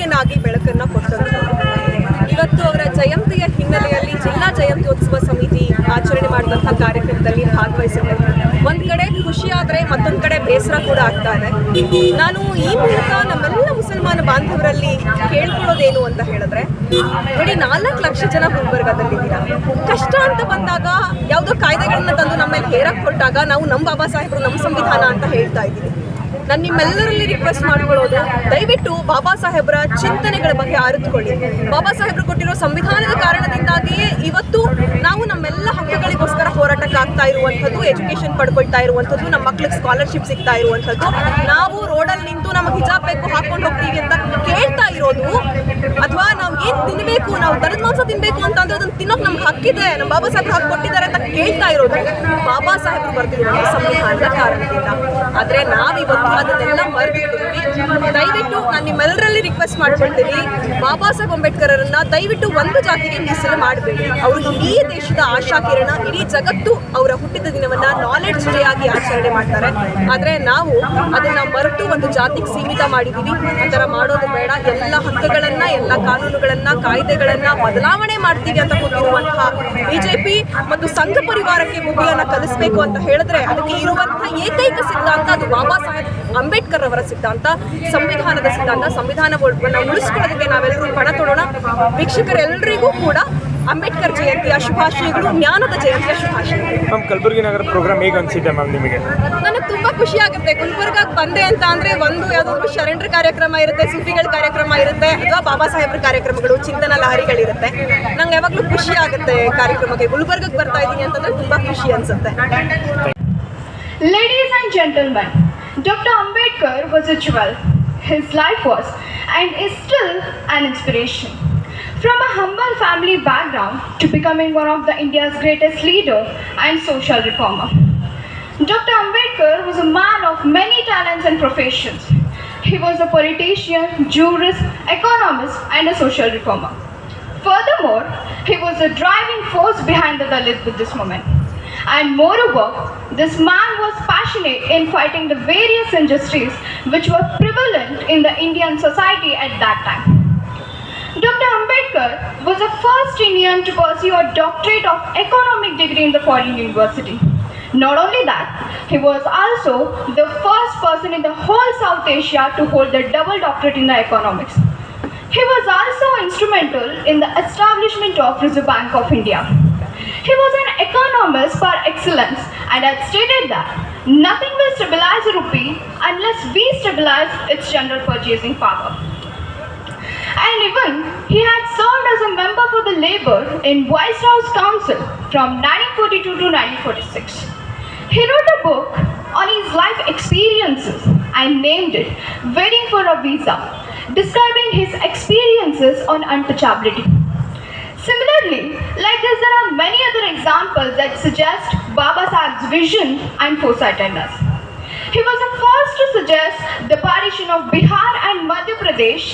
ಸೂರ್ಯನಾಗಿ ಬೆಳಕನ್ನು ಕೊಟ್ಟರು. ಇವತ್ತು ಅವರ ಜಯಂತಿಯ ಹಿನ್ನೆಲೆಯಲ್ಲಿ ಜಿಲ್ಲಾ ಜಯಂತ್ಯೋತ್ಸವ ಸಮಿತಿ ಆಚರಣೆ ಮಾಡಿದಂಥ ಕಾರ್ಯಕ್ರಮದಲ್ಲಿ ಭಾಗವಹಿಸಿದೆ. ಒಂದು ಕಡೆ ಖುಷಿ ಆದರೆ ಮತ್ತೊಂದು ಕಡೆ ಬೇಸರ ಕೂಡ ಆಗ್ತಾ ಇದೆ. ನಾನು ಈ ಮೂಲಕ ನಮ್ಮೆಲ್ಲ ಮುಸಲ್ಮಾನ ಬಾಂಧವರಲ್ಲಿ ಕೇಳ್ಕೊಳ್ಳೋದೇನು ಅಂತ ಹೇಳಿದ್ರೆ, ನೋಡಿ 4 ಲಕ್ಷ ಜನ ಗುಲ್ಬರ್ಗಾದಲ್ಲಿದ್ದೀರಾ. ಕಷ್ಟ ಅಂತ ಬಂದಾಗ ಯಾವುದೋ ಕಾಯ್ದೆಗಳನ್ನ ತಂದು ನಮ್ಮ ಮೇಲೆ ಹೇರಕ್ಕೆ ಹೊರಟಾಗ ನಾವು ನಮ್ಮ ಬಾಬಾ ಸಾಹೇಬರು ನಮ್ಮ ಸಂವಿಧಾನ ಅಂತ ಹೇಳ್ತಾ ಇದ್ದೀವಿ. ನಾನು ನಿಮ್ಮೆಲ್ಲರಲ್ಲಿ ರಿಕ್ವೆಸ್ಟ್ ಮಾಡ್ಕೊಳ್ಳೋದು, ದಯವಿಟ್ಟು ಬಾಬಾ ಸಾಹೇಬರ ಚಿಂತನೆಗಳ ಬಗ್ಗೆ ಅರಿತುಕೊಳ್ಳಿ. ಬಾಬಾ ಸಾಹೇಬರು ಕೊಟ್ಟಿರೋ ಸಂವಿಧಾನದ ಕಾರಣದಿಂದಾಗಿಯೇ ಇವತ್ತು ನಾವು ನಮ್ಮೆಲ್ಲ ಹಕ್ಕುಗಳಿಗೋಸ್ಕರ ಹೋರಾಟಕ್ಕಾಗ್ತಾ ಇರುವಂಥದ್ದು, ಎಜುಕೇಷನ್ ಪಡ್ಕೊಳ್ತಾ ಇರುವಂಥದ್ದು, ನಮ್ಮ ಮಕ್ಳಿಗೆ ಸ್ಕಾಲರ್ಶಿಪ್ ಸಿಗ್ತಾ ಇರುವಂಥದ್ದು, ನಾವು ರೋಡಲ್ಲಿ ನಿಂತು ನಮಗೆ ಹಿಜಾಬ್ ಬೇಕು ಹಾಕೊಂಡು ಹೋಗ್ತೀವಿ ಅಂತ ಕೇಳ್ತಾ ಇರೋದು, ಅಥವಾ ನಾವು ಏನು ತಿನ್ನಬೇಕು, ನಾವು ದನದ ಮಾಂಸ ತಿನ್ನಬೇಕು ಅಂತ ಅಂದ್ರೆ ಅದನ್ನು ತಿನ್ನೋಕೆ ನಮ್ಗೆ ಹಕ್ಕಿದೆ, ನಮ್ಮ ಬಾಬಾ ಸಾಹೇಬ್ ಹಾಕಿ ಕೊಟ್ಟಿದ್ದಾರೆ ಅಂತ ಕೇಳ್ತಾ ಇರೋದು ಬಾಬಾ ಸಾಹೇಬರು ಬರ್ತಿರುವ ಸಂವಿಧಾನದ ಕಾರಣದಿಂದ. ಆದರೆ ನಾವಿವತ್ತು ಅದನ್ನೆಲ್ಲ ಮರೆತಿದ್ದೀವಿ. ದಯವಿಟ್ಟು ನಾನು ನಿಮ್ಮೆಲ್ಲರಲ್ಲಿ ರಿಕ್ವೆಸ್ಟ್ ಮಾಡ್ಕೊಳ್ತೀನಿ, ಬಾಬಾ ಸಾಹೇಬ್ ಅಂಬೇಡ್ಕರ್ ಅವರನ್ನ ದಯವಿಟ್ಟು ಒಂದು ಜಾತಿಗೆ ಮೀಸಲು ಮಾಡಬೇಡಿ. ಅವರು ಇಡೀ ದೇಶದ ಆಶಾ ಕಿರಣ, ಇಡೀ ಜಗತ್ತು ಅವರ ಹುಟ್ಟಿದ ದಿನವನ್ನ ನಾಲೆಡ್ಜ್ ಡೇ ಆಗಿ ಆಚರಣೆ ಮಾಡ್ತಾರೆ. ಆದರೆ ನಾವು ಅದನ್ನ ಮರೆತು ಒಂದು ಜಾತಿಗೆ ಸೀಮಿತ ಮಾಡಿದ್ದೀವಿ. ಆ ಥರ ಮಾಡೋದು ಬೇಡ. ಎಲ್ಲ ಹಕ್ಕುಗಳನ್ನ, ಎಲ್ಲ ಕಾನೂನುಗಳನ್ನ, ಕಾಯ್ದೆಗಳನ್ನ ಬದಲಾವಣೆ ಮಾಡ್ತೀವಿ ಅಂತ ಕೂತಿರುವಂತಹ ಬಿಜೆಪಿ ಮತ್ತು ಸಂಘ ಪರಿವಾರಕ್ಕೆ ಬುದ್ಧಿಯನ್ನ ಕಲಿಸಬೇಕು ಅಂತ ಹೇಳಿದ್ರೆ ಅದಕ್ಕೆ ಇರುವಂತಹ ಏಕೈಕ ಸಿದ್ಧಾಂತ ಅದು ಬಾಬಾ ಸಾಹೇಬ್ ಅಂಬೇಡ್ಕರ್ ಅವರ ಸಿದ್ಧಾಂತ, ಸಂವಿಧಾನದ ಸಿದ್ಧಾಂತ. ಸಂವಿಧಾನವನ್ನು ಉಳಿಸ್ಕೊಳ್ಳೋದಕ್ಕೆ ನಾವೆಲ್ಲರೂ ಪಣ ತೊಡೋಣ. ವೀಕ್ಷಕರೆಲ್ಲರಿಗೂ ಕೂಡ ಅಂಬೇಡ್ಕರ್ ಜಯಂತಿಯ ಶುಭಾಶಯಗಳು, ಜ್ಞಾನದ ಜಯಂತಿಯ ಶುಭಾಶಯಗಳು. ಮ್ಯಾಮ್, ಕಲಬುರಗಿ ನಗರ ಪ್ರೋಗ್ರಾಮ್ ಹೇಗೆ ಅನಿಸಿದೆ ಮ್ಯಾಮ್ ನಿಮಗೆ? ನನಗೆ ತುಂಬ ಖುಷಿ ಆಗುತ್ತೆ. ಗುಲ್ಬರ್ಗಾಗೆ ಬಂದೆ ಅಂತ ಅಂದರೆ ಒಂದು ಯಾವುದಾದ್ರು ಶರಣರ ಕಾರ್ಯಕ್ರಮ ಇರುತ್ತೆ, ಸೂಫಿಗಳ ಕಾರ್ಯಕ್ರಮ ಇರುತ್ತೆ, ಅಥವಾ ಬಾಬಾ ಸಾಹೇಬ್ರ ಕಾರ್ಯಕ್ರಮಗಳು, ಚಿಂತನ ಲಹರಿಗಳಿರುತ್ತೆ. ನಂಗೆ ಯಾವಾಗಲೂ ಖುಷಿ ಆಗುತ್ತೆ ಕಾರ್ಯಕ್ರಮಕ್ಕೆ. ಗುಲ್ಬರ್ಗಾಗೆ ಬರ್ತಾ ಇದ್ದೀನಿ ಅಂತಂದರೆ ತುಂಬ ಖುಷಿ ಅನಿಸುತ್ತೆ. Ladies and gentlemen, Dr. Ambedkar was a jewel. His life was and is still an inspiration. From a humble family background to becoming one of the India's greatest leader and social reformer, Dr. Ambedkar was a man of many talents and professions. He was a politician, jurist, economist, and a social reformer. Furthermore, he was a driving force behind the Dalit Buddhist movement. And moreover, this man was passionate in fighting the various injustices which were prevalent in the Indian society at that time. Dr. Ambedkar was the first Indian to pursue a doctorate of economic degree in the foreign university. Not only that, he was also the first person in the whole South Asia to hold the double doctorate in the economics. He was also instrumental in the establishment of Reserve Bank of India. He was an economist par excellence and had stated that nothing will stabilize a rupee unless we stabilize its general purchasing power. And even he had served as a member for the Labour in White House Council from 1942 to 1946. He wrote a book on his life experiences and named it Waiting for a Visa, describing his experiences on untouchability. Similarly, like this, there are many other examples that suggest Baba Saheb's vision and foresight in us. He was the first to suggest the partition of Bihar and Madhya Pradesh